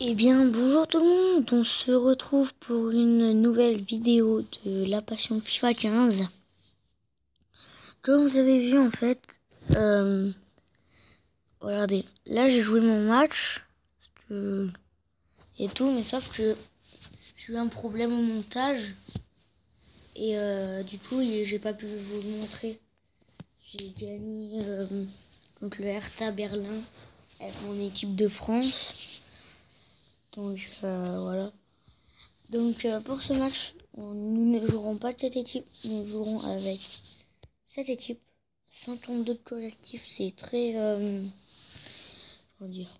Eh bien, bonjour tout le monde, on se retrouve pour une nouvelle vidéo de la passion FIFA 15. Comme vous avez vu en fait, regardez, là j'ai joué mon match et tout, mais sauf que j'ai eu un problème au montage et du coup j'ai pas pu vous le montrer. J'ai gagné contre le Hertha Berlin avec mon équipe de France, donc voilà. Donc pour ce match, nous ne jouerons pas de cette équipe, nous jouerons avec cette équipe. 132 de collectif, c'est très comment dire,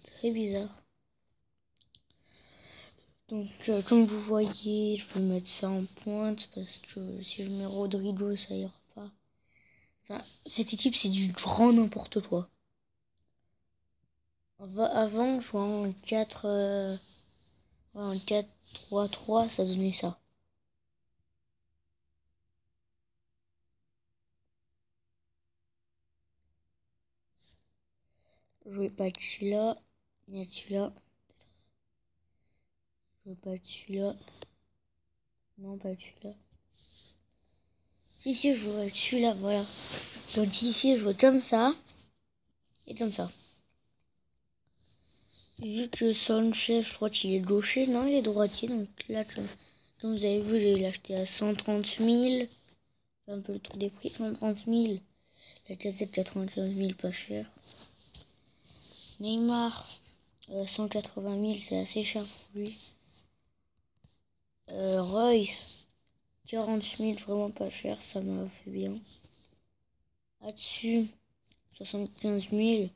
très bizarre. Donc comme vous voyez, je vais mettre ça en pointe parce que si je mets Rodrigo, ça ira pas. Enfin, cette équipe c'est du grand n'importe quoi. Avant, je jouais en 4-3-3, ça donnait ça. Je jouais pas de celui-là, ni de celui-là. Je veux pas de celui-là. Non, pas de celui-là. Si, je jouais celui-là, voilà. Donc ici, je joue comme ça. Et comme ça. Vu que Sanchez, je crois qu'il est gaucher. Non, il est droitier. Donc là, comme vous avez vu, j'ai acheté à 130 000. Un peu le tour des prix. 130 000. La casette 95 000, pas cher. Neymar, 180 000, c'est assez cher pour lui. Royce, 40 000, vraiment pas cher, ça m'a fait bien. Là-dessus, 75 000.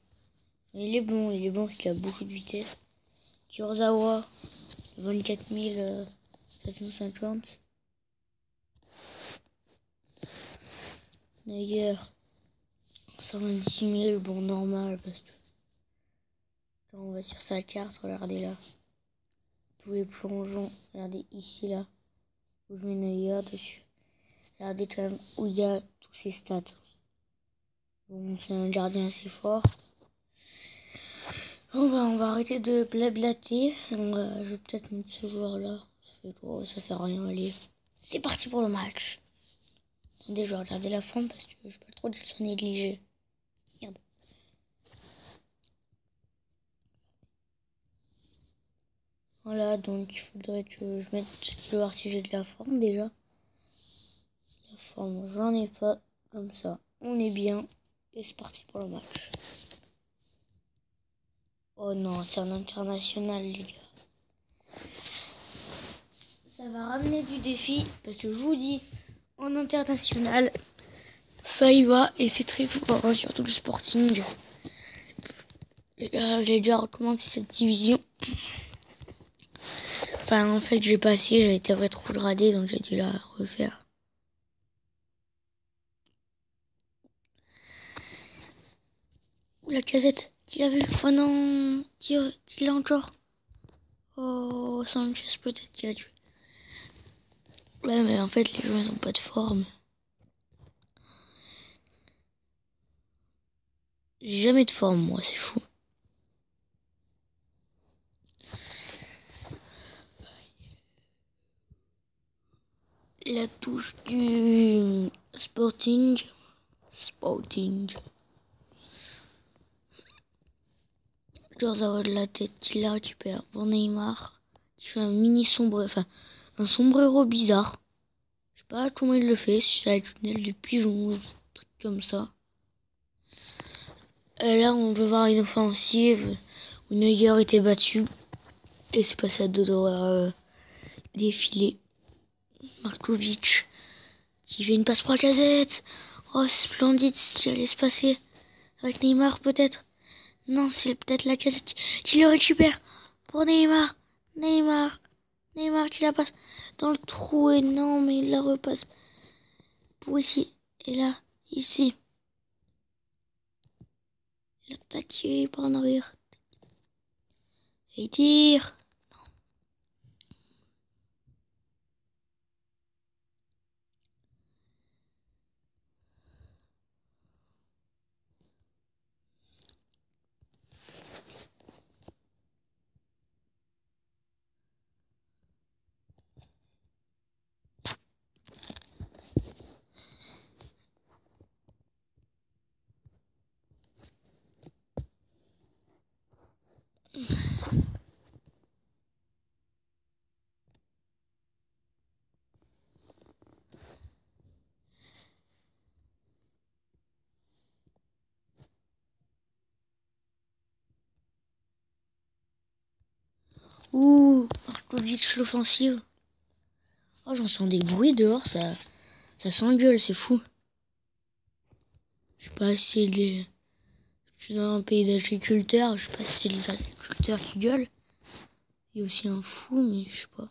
Il est bon parce qu'il a beaucoup de vitesse. Kurzawa, 24 750. Neuer, 126 000, bon normal parce que quand on va sur sa carte, regardez là. Tous les plongeons, regardez ici là, où je mets Neuer dessus. Regardez quand même où il y a tous ses stats. Bon, c'est un gardien assez fort. Bon, bah, on va arrêter de blablater. Je vais peut-être mettre ce joueur-là. Ça fait rien, allez. C'est parti pour le match. Attendez, je vais regarder la forme parce que je veux pas trop qu'il soit négligé. Merde. Voilà, donc il faudrait que je mette. Je vais voir si j'ai de la forme déjà. La forme, j'en ai pas. Comme ça, on est bien. Et c'est parti pour le match. Oh non, c'est un international, les gars. Ça va ramener du défi parce que je vous dis, en international, ça y va et c'est très fort, hein, surtout le Sporting. Et là, j'ai déjà recommencé cette division. Enfin, en fait, j'ai passé, j'ai été rétrogradé, donc j'ai dû la refaire. La casette, tu l'as vu? Oh non, qui l'a encore? Oh, Sanchez peut-être qui a dû. Ouais, mais en fait, les joueurs ils ont pas de forme. J'ai jamais de forme, moi, c'est fou. La touche du Sporting. Kurzawa de la tête qui la récupère pour Neymar. Qui fait un mini sombre, enfin, un sombrero bizarre. Je sais pas comment il le fait, si c'est avec une aile de pigeon, un truc comme ça. Et là, on peut voir une offensive où Neuer était battu. Et c'est passé à deux doigts défilé. Markovic qui fait une passe pour la casette. Oh, c'est splendide ce qui allait se passer. Avec Neymar peut-être. Non, c'est peut-être la casette qui le récupère. Pour Neymar. Neymar qui la passe dans le trou. Et non, mais il la repasse. Pour ici. Et là, ici. Il a attaqué par en arrière. Et il tire. Ouh, Markovic l'offensive. Oh, j'entends des bruits dehors, ça s'engueule, c'est fou. Je sais pas si les... Je suis dans un pays d'agriculteurs, je sais pas si c'est les agriculteurs qui gueulent. Il y a aussi un fou, mais je sais pas.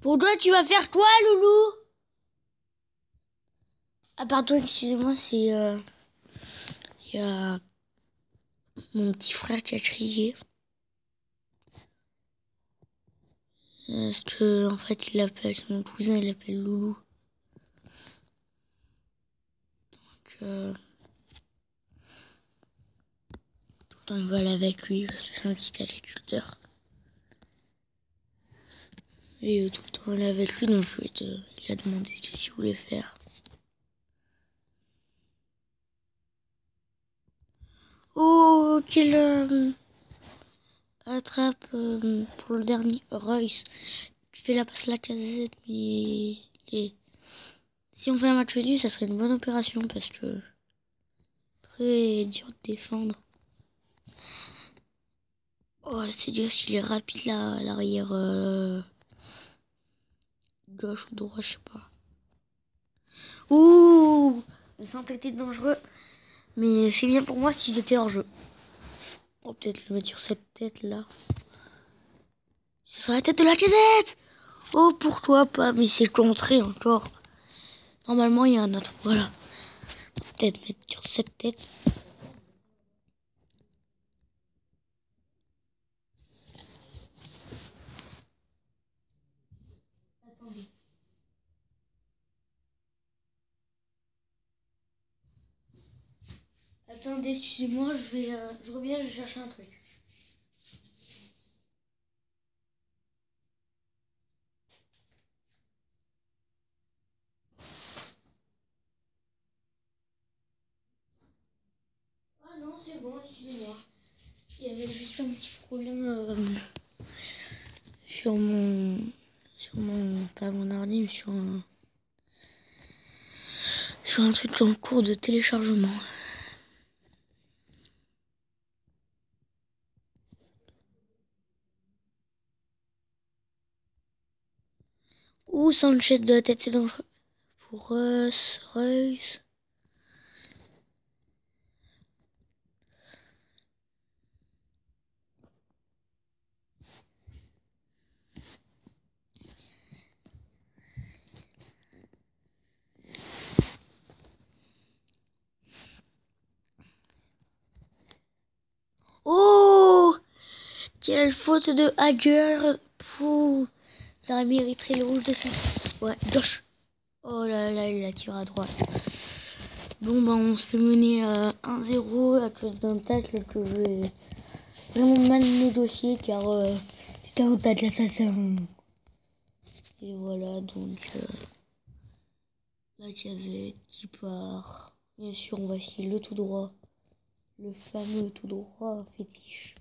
Pour toi, tu vas faire quoi, loulou? Ah pardon, excusez-moi, c'est... Il y a mon petit frère qui a crié. Parce que, en fait, il l'appelle, c'est mon cousin, il l'appelle Loulou. Donc, tout le temps, il va aller avec lui, parce que c'est un petit agriculteur. Et tout le temps, il est avec lui, donc il a demandé ce qu'il voulait faire. Oh, qu'il attrape pour le dernier. Royce, tu fais la passe à la casette, mais... Si on fait un match nul, ça serait une bonne opération, parce que... Très dur de défendre. Oh, c'est dur s'il est rapide là, à l'arrière gauche ou droit, je sais pas. Ouh, le centre était dangereux, mais c'est bien pour moi s'ils étaient hors jeu. On va peut-être le mettre sur cette tête là. Ce sera la tête de la casette. Oh, pourquoi pas, mais c'est contré encore. Normalement, il y a un autre. Voilà. Peut-être mettre sur cette tête. Attendez. Attendez, excusez-moi, je reviens, je vais chercher un truc. Ah non, c'est bon, excusez-moi. Il y avait juste un petit problème sur mon, pas mon ordi, mais sur un truc en cours de téléchargement. Ouh, Sanchez de la tête, c'est dangereux. Pour Reus. Oh, quelle faute de Hager. Pouh, ça mériterait le rouge de ça. Ouais, gauche. Oh là là, il a tiré à droite. Bon, bah, on se fait mener 1-0 à cause d'un tacle que je vais vraiment mal négocier car c'était un tacle assassin. Et voilà, donc la casette qui part. Bien sûr, on va essayer le tout droit. Le fameux tout droit fétiche.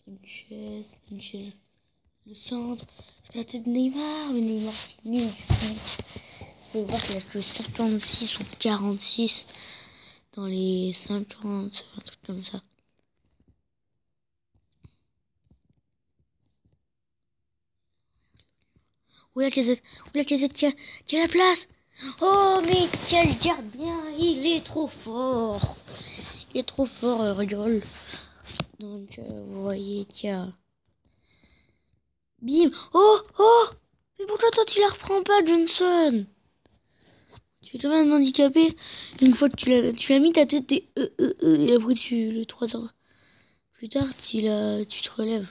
Sanchez, le centre. C'est la tête de Neymar, mais Neymar c'est nul. On va voir qu'il a que 56 ou 46 dans les 50, un truc comme ça. Où la casette qui a la place. Oh, mais quel gardien. Il est trop fort. Il est trop fort, rigole. Donc, vous voyez qu'il y a... Bim. Oh. Mais pourquoi toi, tu la reprends pas, Johnson? Tu es tellement un handicapé. Une fois que tu l'as mis, ta tête est... et après, le 3 heures plus tard, tu te relèves.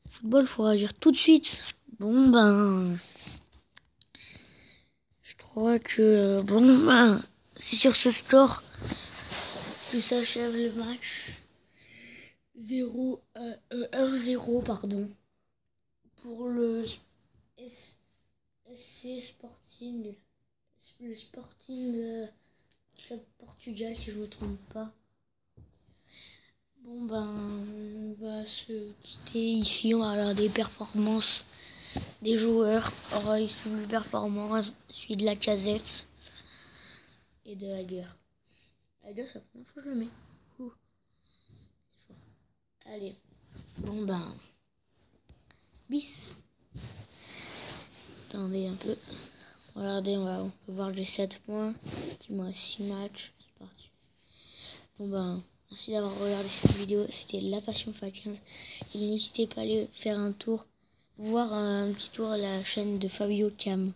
Football, faut réagir tout de suite. Bon, ben... Je crois que... bon, ben... C'est sur ce score que s'achève le match. 1-0, pardon. Pour le SC Sporting, le Sporting Club Portugal, si je me trompe pas. Bon ben, on va se quitter ici, on va regarder les performances des joueurs. Alors ici les performances, celui de la Casette et de Haller. Haller, c'est la première fois que je le mets. Allez, bon ben, bis. Attendez un peu. Regardez, on peut voir que j'ai 7 points. Dis-moi 6 matchs. C'est parti. Bon ben, merci d'avoir regardé cette vidéo. C'était La Passion FA15. Et n'hésitez pas à aller faire un tour, voir un petit tour à la chaîne de Fabio Cam.